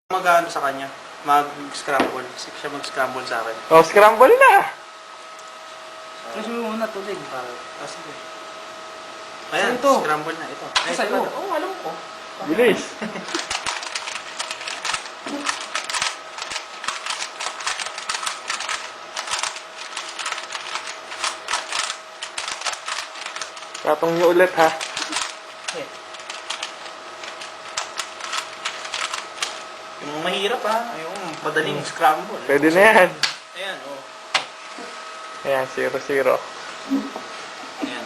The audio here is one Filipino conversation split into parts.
Mag-ano sa kanya, mag-scramble. Siya mag-scramble sa akin. Oh, scramble na! Press mo muna tubig. Sige. Ayan, Ito. scramble na. Ito. Ay, Sa'yo. ito. Oo, alam ko. Bilis! Katong nyo ulit, ha? Yung mahirap ha, yung madaling scramble. Pwede na yan. Ayan, oh. Ayan, 0-0. Ayan.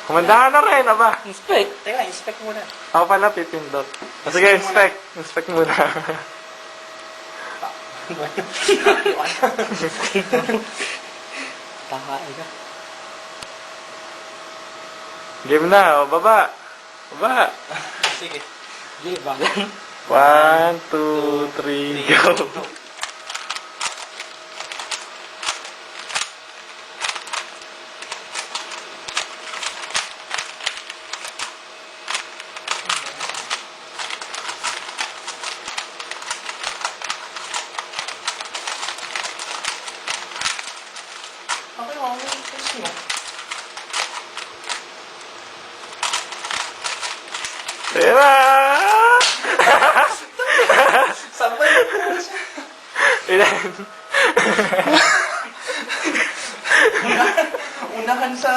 Kumanda ka na rin, aba. Inspect. Teka, inspect muna. Ako pala pipindot. O sige, inspect. Inspect muna. Takain ka. Game na, o baba. Baba. Sige. Hindi, bagal. 1, 2, 3, go. Okay, okay. Thanks mo. Tira! Sabay na siya. Ilan? Unahan sa